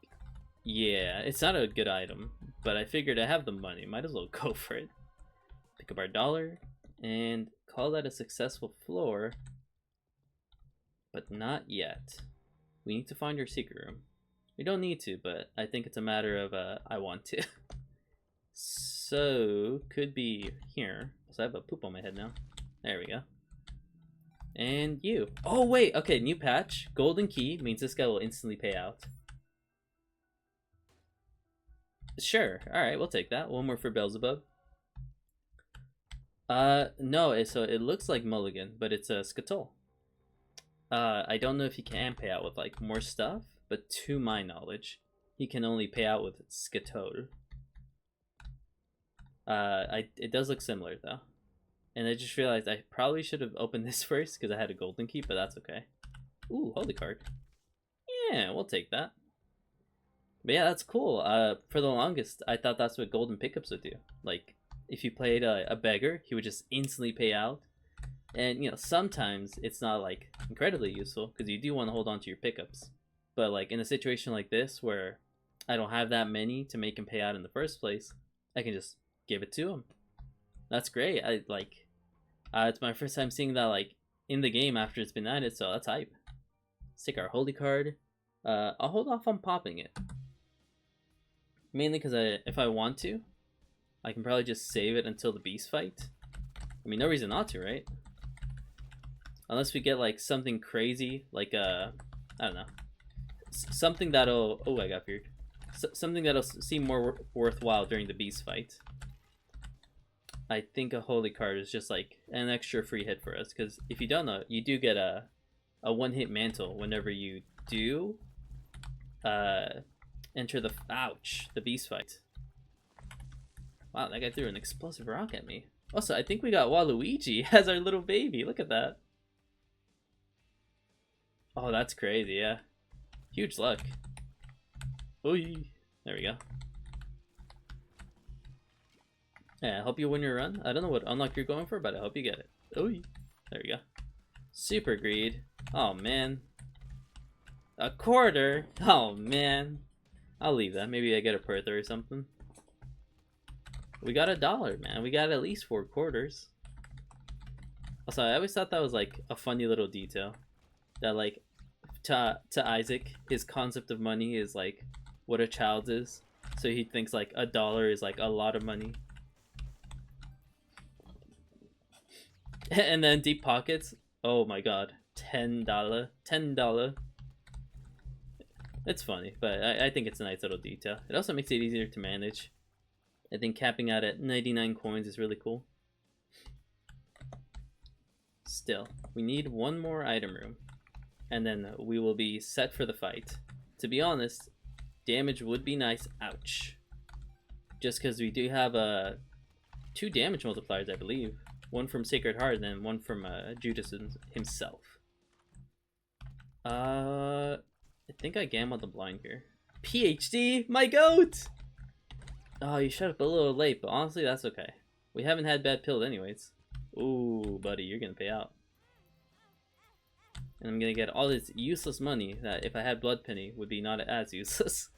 yeah, it's not a good item, but I figured I have the money, might as well go for it. Pick up our $1 and call that a successful floor, but not yet. We need to find your secret room. We don't need to, but I think it's a matter of I want to. So could be here. So I have a poop on my head now. There we go. And you. Oh wait, okay, new patch. Golden key means this guy will instantly pay out. Sure. All right, we'll take that. One more for Beelzebub. No. So it looks like Mulligan, but it's a Skatole. I don't know if he can pay out with like more stuff, but to my knowledge, he can only pay out with Skatole. It does look similar though, and I just realized I probably should have opened this first because I had a golden key, but that's okay. Ooh, holy card. Yeah, we'll take that. But yeah, that's cool. For the longest, I thought that's what golden pickups would do. Like, if you played a beggar, he would just instantly pay out. And, you know, sometimes it's not, like, incredibly useful, because you do want to hold on to your pickups. But, like, in a situation like this, where I don't have that many to make him pay out in the first place, I can just give it to him. That's great. It's my first time seeing that, like, in the game after it's been added, so that's hype. Let's take our holy card. I'll hold off on popping it. Mainly because if I want to, I can probably just save it until the beast fight. I mean, no reason not to, right? Unless we get, like, something crazy, like, I don't know. Something that'll... Oh, I got feared. Something that'll seem more worthwhile during the beast fight. I think a holy card is just, like, an extra free hit for us. Because if you don't know, you do get a one-hit mantle whenever you do enter the... Ouch! The beast fight. Wow, that guy threw an explosive rock at me. Also, I think we got Waluigi as our little baby. Look at that. Oh, that's crazy, yeah. Huge luck. Oy. There we go. Yeah, I hope you win your run. I don't know what unlock you're going for, but I hope you get it. Oy. There we go. Super greed. Oh, man. A quarter? Oh, man. I'll leave that. Maybe I get a Pertha or something. We got $1, man. We got at least 4 quarters. Also, I always thought that was, like, a funny little detail. That, like, to Isaac, his concept of money is, like, what a child is. So he thinks, like, $1 is, like, a lot of money. And then deep pockets. Oh my god. $10. $10. It's funny, but I think it's a nice little detail. It also makes it easier to manage. I think capping out at 99 coins is really cool. Still, we need one more item room. And then we will be set for the fight. To be honest, damage would be nice. Ouch. Just because we do have 2 damage multipliers, I believe. One from Sacred Heart and then one from Judas himself. I think I gambled the blind here. PhD, my goat! Oh, you shut up a little late, but honestly, that's okay. We haven't had bad pills anyways. Ooh, buddy, you're gonna pay out. And I'm gonna get all this useless money that if I had Blood Penny would be not as useless.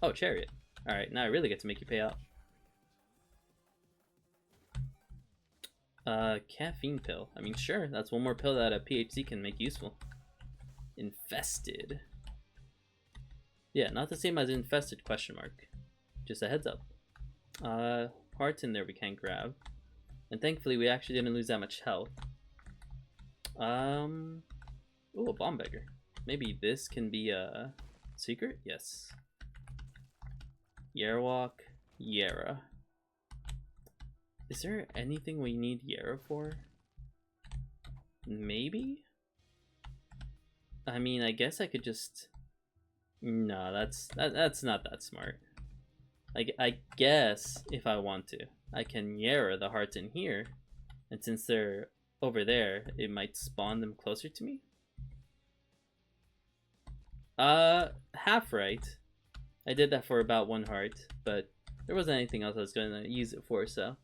Oh, Chariot. Alright, now I really get to make you pay out. Caffeine pill. I mean, sure, that's one more pill that a PhD can make useful. Infested. Yeah, not the same as infested, question mark. Just a heads up. Hearts in there we can't grab. And thankfully we actually didn't lose that much health. Ooh, a bomb beggar. Maybe this can be a secret? Yes. Yarwalk, Yara. Is there anything we need Yara for? Maybe? I mean, I guess I could just... No, that's not that smart. I guess if I want to, I can Yara the hearts in here, and since they're over there, it might spawn them closer to me. Half right. I did that for about 1 heart, but there wasn't anything else I was going to use it for, so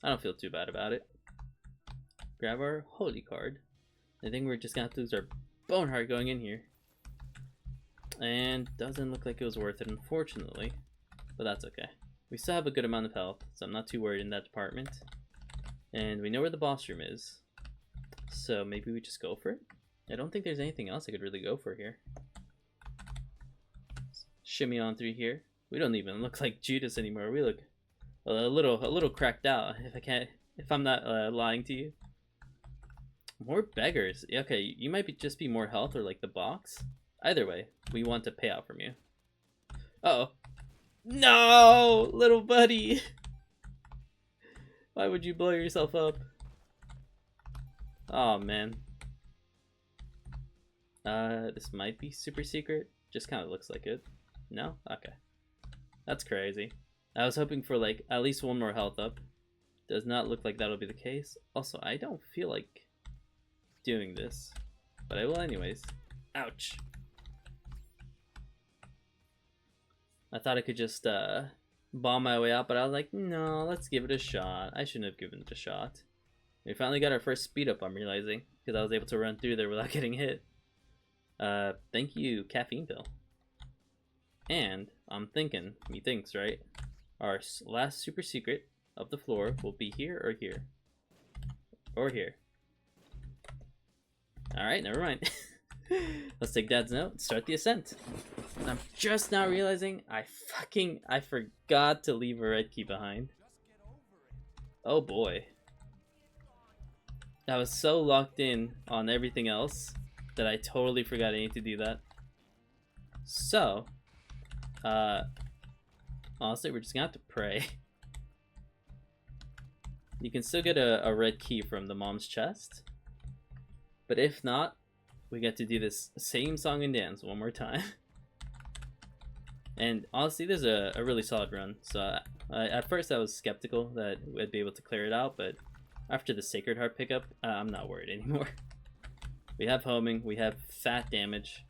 I don't feel too bad about it. Grab our holy card. I think we're just gonna have to lose our bone heart going in here. And doesn't look like it was worth it, unfortunately. But that's okay. We still have a good amount of health, so I'm not too worried in that department. And we know where the boss room is. So maybe we just go for it? I don't think there's anything else I could really go for here. Shimmy on through here. We don't even look like Judas anymore. We look a little cracked out, if I'm not lying to you. More beggars. Okay, you might just be more health or like the box. Either way, we want to pay out from you. Uh-oh. No, little buddy. Why would you blow yourself up? Oh, man. This might be super secret. Just kind of looks like it. No? Okay. That's crazy. I was hoping for, like, at least 1 more health up. Does not look like that'll be the case. Also, I don't feel like doing this. But I will anyways. Ouch. I thought I could just bomb my way out, but I was like, no, let's give it a shot. I shouldn't have given it a shot. We finally got our first speed up, I'm realizing, because I was able to run through there without getting hit. Thank you, caffeine pill. And I'm thinking, methinks, right? Our last super secret of the floor will be here or here. Or here. Alright, never mind. Let's take Dad's note and start the ascent. And I'm just now realizing I forgot to leave a red key behind. Oh boy. I was so locked in on everything else that I totally forgot I need to do that. So, honestly, we're just gonna have to pray. You can still get a red key from the mom's chest, but if not, we get to do this same song and dance one more time. And honestly, there's a really solid run. So at first I was skeptical that we'd be able to clear it out, but after the Sacred Heart pickup, I'm not worried anymore. We have homing, we have fat damage.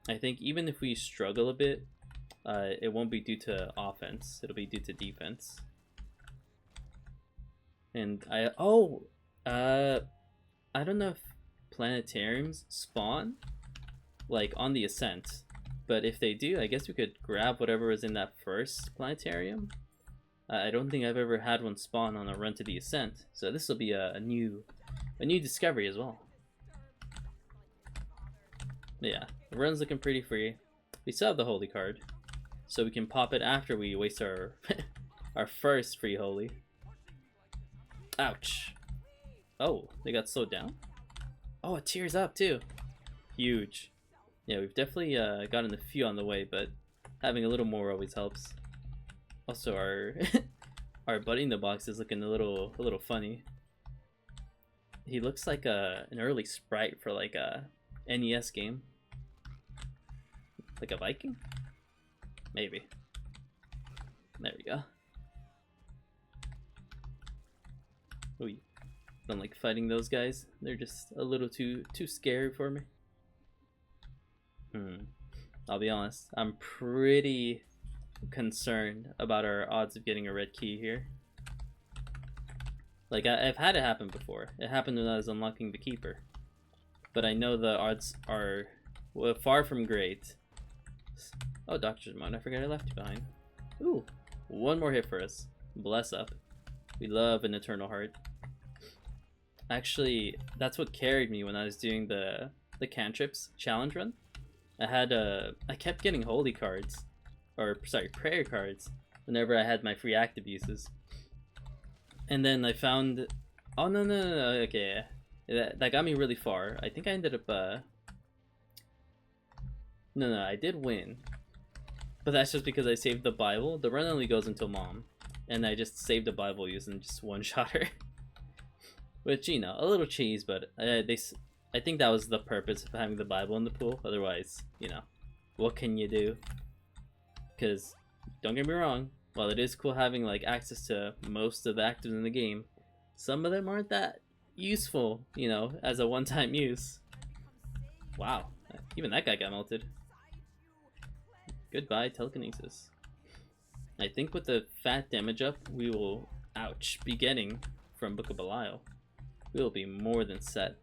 I think even if we struggle a bit, it won't be due to offense, it'll be due to defense. And I don't know if planetariums spawn like on the ascent, but if they do, I guess we could grab whatever was in that first planetarium. I don't think I've ever had one spawn on a run to the ascent, so this will be a new discovery as well. Yeah, the run's looking pretty free. We still have the holy card, so we can pop it after we waste our our first free holy. Ouch. Oh, they got slowed down? Oh, it tears up too. Huge. Yeah, we've definitely gotten a few on the way, but having a little more always helps. Also, our our buddy in the box is looking a little funny. He looks like an early sprite for like a NES game. Like a Viking? Maybe. There we go. Ooh, don't like fighting those guys. They're just a little too scary for me. I'll be honest, I'm pretty concerned about our odds of getting a red key here. Like, I've had it happen before. It happened when I was unlocking the keeper. But I know the odds are far from great. Oh, Doctor's Mode, I forgot I left you behind. Ooh, one more hit for us. Bless up. We love an Eternal Heart. Actually, that's what carried me when I was doing the cantrips challenge run. I kept getting holy cards, or sorry, prayer cards, whenever I had my free active uses. And then I found, oh no, okay, that got me really far. I think I ended up, no, I did win, but that's just because I saved the Bible. The run only goes until Mom, and I just saved the Bible using just one shot her. Which, you know, a little cheese, but I think that was the purpose of having the Bible in the pool. Otherwise, you know, what can you do? Because, don't get me wrong, while it is cool having like access to most of the actives in the game, some of them aren't that useful, you know, as a one-time use. Wow, even that guy got melted. Goodbye, telekinesis. I think with the fat damage up, we will, ouch, be getting from Book of Belial. We will be more than set.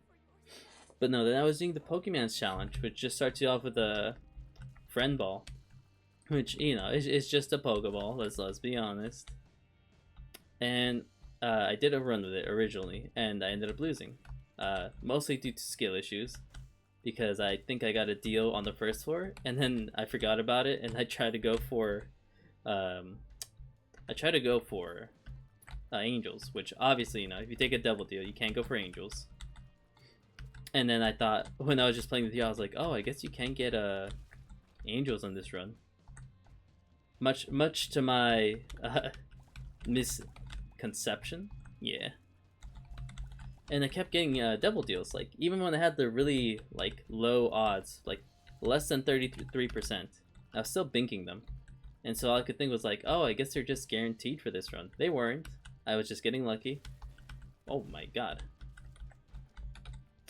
But no, then I was doing the Pokemon's challenge, which just starts you off with a friend ball, which, you know, is just a Pokeball. Let's be honest. And I did a run with it originally, and I ended up losing, mostly due to skill issues, because I think I got a deal on the first floor, and then I forgot about it, and I tried to go for, Angels, which obviously, you know, if you take a double deal, you can't go for Angels. And then I thought, when I was just playing with you, I was like, oh, I guess you can get Angels on this run. Much to my misconception, yeah. And I kept getting double deals, like even when I had the really like low odds, like less than 33%, I was still binking them. And so all I could think was like, oh, I guess they're just guaranteed for this run. They weren't. I was just getting lucky. Oh my god.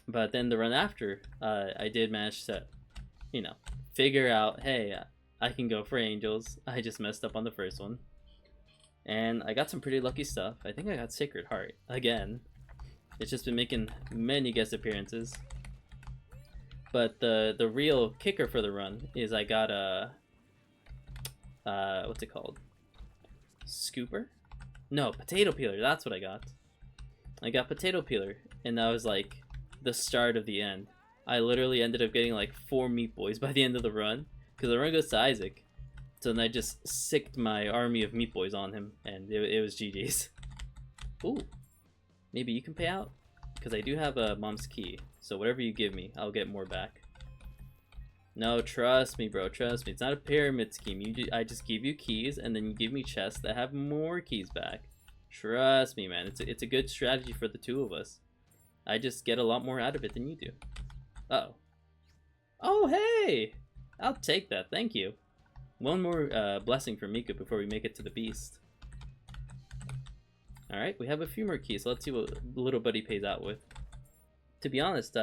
But then the run after, I did manage to, you know, figure out, hey, I can go for angels. I just messed up on the first one. And I got some pretty lucky stuff. I think I got Sacred Heart again. It's just been making many guest appearances. But the real kicker for the run is I got a what's it called? Scooper? No, Potato Peeler. That's what I got. I got Potato Peeler, and that was like the start of the end. I literally ended up getting like 4 Meat Boys by the end of the run, because the run goes to Isaac. So then I just sicked my army of Meat Boys on him, and it was GG's. Ooh, maybe you can pay out? Because I do have a Mom's Key, so whatever you give me, I'll get more back. No, trust me, bro, trust me. It's not a pyramid scheme. I just give you keys, and then you give me chests that have more keys back. Trust me, man. It's a good strategy for the two of us. I just get a lot more out of it than you do. Uh-oh. Oh, hey! I'll take that, thank you. One more blessing for Mika before we make it to the beast. Alright, we have a few more keys, so let's see what little buddy pays out with. To be honest,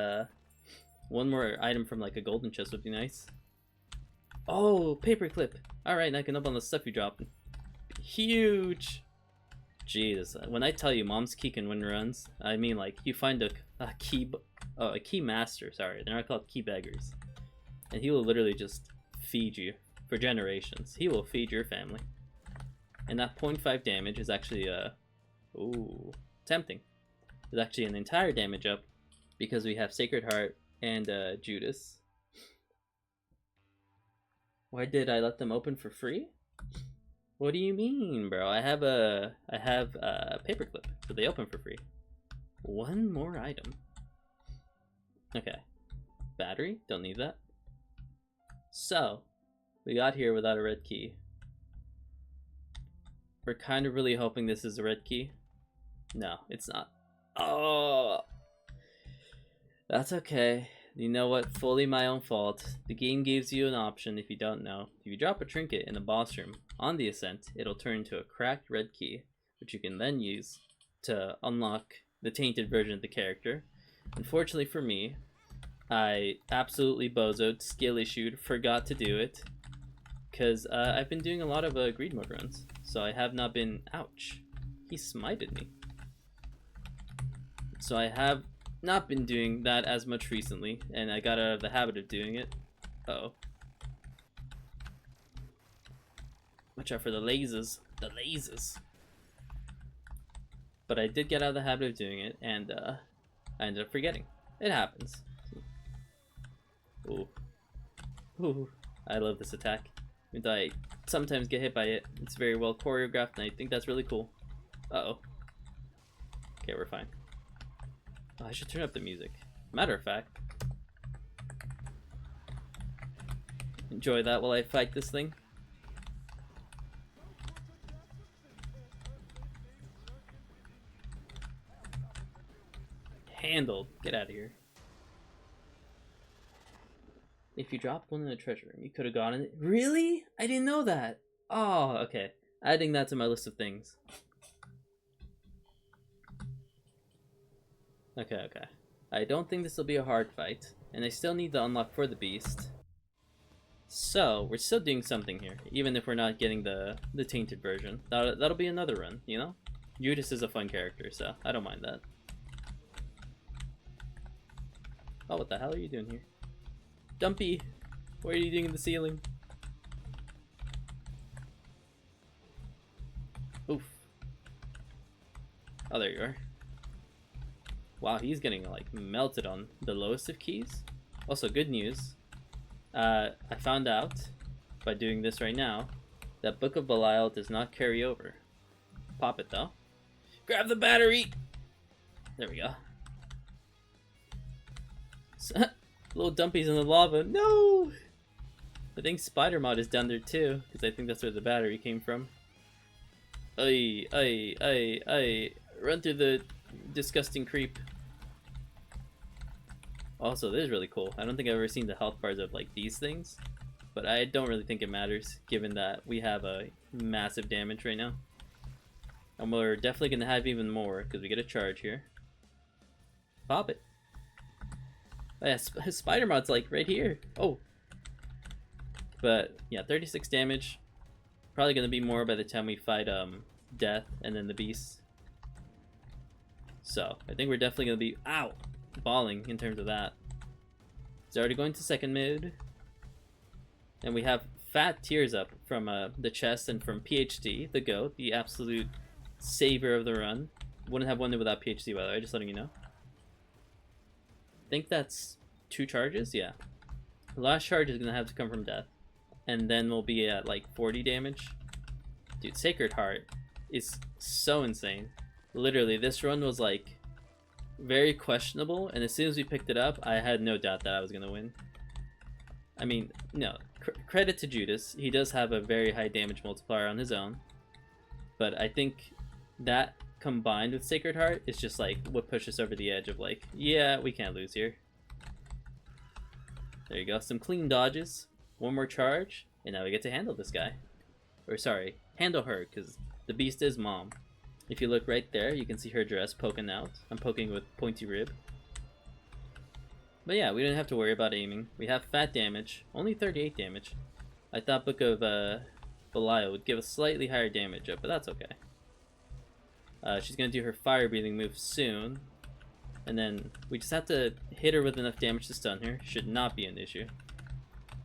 one more item from like a golden chest would be nice. Oh, paperclip! Alright, now I can up on the stuff you drop. Huge! Jesus, when I tell you Mom's Key can win runs, I mean like you find a key master, sorry, they're not called key beggars. And he will literally just feed you for generations. He will feed your family. And that 0.5 damage is actually ooh, tempting. It's actually an entire damage up because we have Sacred Heart and Judas. Why did I let them open for free? What do you mean, bro? I have a paperclip, so they open for free. One more item. Okay. Battery, don't need that. So, we got here without a red key. We're kind of really hoping this is a red key. No, it's not. Oh, that's okay. You know what? Fully my own fault. The game gives you an option if you don't know. If you drop a trinket in the boss room on the ascent, it'll turn into a cracked red key, which you can then use to unlock the tainted version of the character. Unfortunately for me, I absolutely bozoed, skill issued, forgot to do it, because I've been doing a lot of greed mode runs, so I have not been. Ouch! He smited me. So I have not been doing that as much recently, and I got out of the habit of doing it. Uh-oh. Watch out for the lasers. The lasers. But I did get out of the habit of doing it, and I ended up forgetting. It happens. Ooh. Ooh. I love this attack. And I sometimes get hit by it. It's very well choreographed, and I think that's really cool. Uh-oh. Okay, we're fine. Oh, I should turn up the music. Matter of fact. Enjoy that while I fight this thing. Handled. Get out of here. If you dropped one in the treasure room, you could have gotten it. Really? I didn't know that. Oh, okay. Adding that to my list of things. Okay. I don't think this will be a hard fight, and I still need the unlock for the beast. So, we're still doing something here, even if we're not getting the tainted version. That'll be another run, you know? Judas is a fun character, so I don't mind that. Oh, what the hell are you doing here? Dumpy! What are you doing in the ceiling? Oof. Oh, there you are. Wow, he's getting like melted on the lowest of keys. Also, good news. I found out by doing this right now that Book of Belial does not carry over. Pop it though. Grab the battery! There we go. Little dumpies in the lava. No! I think Spider Mod is down there too, because I think that's where the battery came from. Ay. Run through the disgusting creep. Also, this is really cool. I don't think I've ever seen the health bars of like these things, but I don't really think it matters given that we have a massive damage right now. And we're definitely going to have even more because we get a charge here. Pop it. Oh yeah, Spider Mod's like right here. Oh. But yeah, 36 damage. Probably gonna be more by the time we fight Death and then the Beast. So I think we're definitely gonna be balling in terms of that. It's already going to second mid. And we have fat tears up from the chest and from PhD, the GOAT, the absolute savior of the run. Wouldn't have won it without PhD, by the way, just letting you know. I think that's 2 charges, yeah. The last charge is gonna have to come from Death. And then we'll be at like 40 damage. Dude, Sacred Heart is so insane. Literally, this run was like very questionable, and as soon as we picked it up, I had no doubt that I was gonna win. I mean, no, credit to Judas. He does have a very high damage multiplier on his own, but I think that combined with Sacred Heart is just like what pushes us over the edge of like, yeah, we can't lose here. There you go, some clean dodges, 1 more charge, and now we get to handle this guy. Or sorry, handle her, because the Beast is Mom. If you look right there, you can see her dress poking out. I'm poking with pointy rib. But yeah, we didn't have to worry about aiming. We have fat damage, only 38 damage. I thought Book of Belial would give us slightly higher damage up, but that's okay. She's going to do her fire breathing move soon. And then we just have to hit her with enough damage to stun her. Should not be an issue.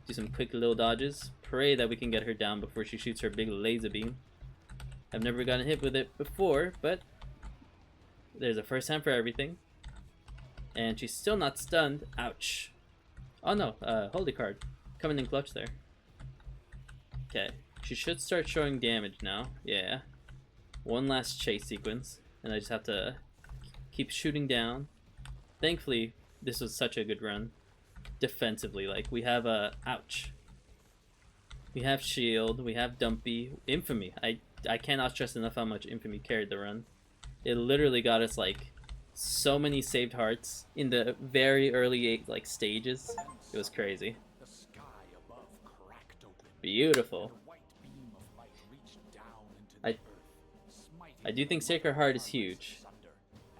Do some quick little dodges. Pray that we can get her down before she shoots her big laser beam. I've never gotten hit with it before, but there's a first time for everything. And she's still not stunned. Ouch. Oh no, holy card. Coming in clutch there. Okay, she should start showing damage now. Yeah. 1 last chase sequence, and I just have to keep shooting down. Thankfully, this was such a good run. Defensively, like, we have ouch. We have Shield, we have Dumpy, Infamy. I cannot stress enough how much Infamy carried the run. It literally got us like so many saved hearts in the very early like stages. It was crazy. Beautiful. I do think Sacred Heart is huge,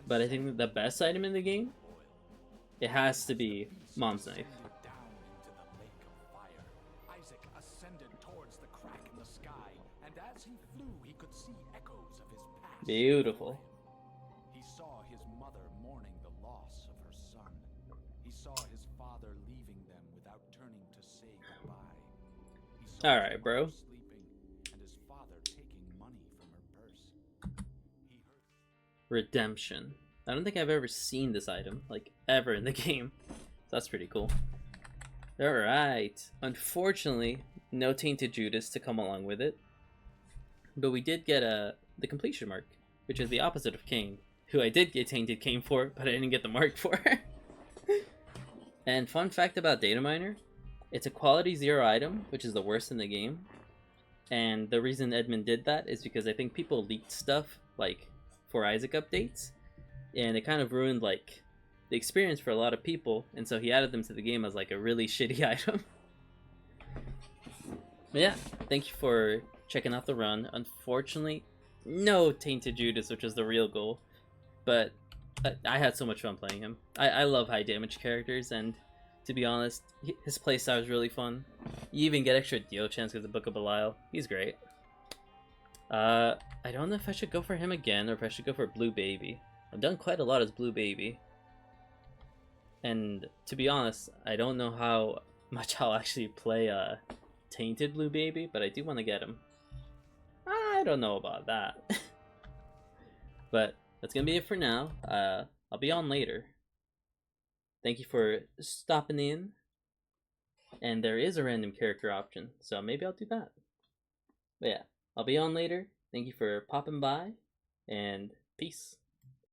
but I think the best item in the game, it has to be Mom's Knife. Beautiful. He saw his mother mourning the loss of her son. He saw his father leaving them without turning to say goodbye. All right, bro. Sleeping and his father taking money from her purse. He heard Redemption. I don't think I've ever seen this item, like, ever in the game. So that's pretty cool. Alright. Unfortunately, no Tainted Judas to come along with it. But we did get the completion mark, which is the opposite of Cain, who I did get Tainted Cain for, but I didn't get the mark for. And fun fact about Data Miner, it's a quality 0 item, which is the worst in the game. And the reason Edmund did that is because I think people leaked stuff, like, for Isaac updates, and it kind of ruined, like, the experience for a lot of people, and so he added them to the game as, like, a really shitty item. But yeah, thank you for checking out the run. Unfortunately, no Tainted Judas, which is the real goal, but I had so much fun playing him. I love high damage characters, and to be honest, his playstyle is really fun. You even get extra deal chance with the Book of Belial. He's great. I don't know if I should go for him again or if I should go for Blue Baby. I've done quite a lot as Blue Baby, and to be honest, I don't know how much I'll actually play Tainted Blue Baby, but I do want to get him. I don't know about that. But that's gonna be it for now. I'll be on later. Thank you for stopping in. And there is a random character option, so maybe I'll do that. But yeah, I'll be on later. Thank you for popping by, and peace.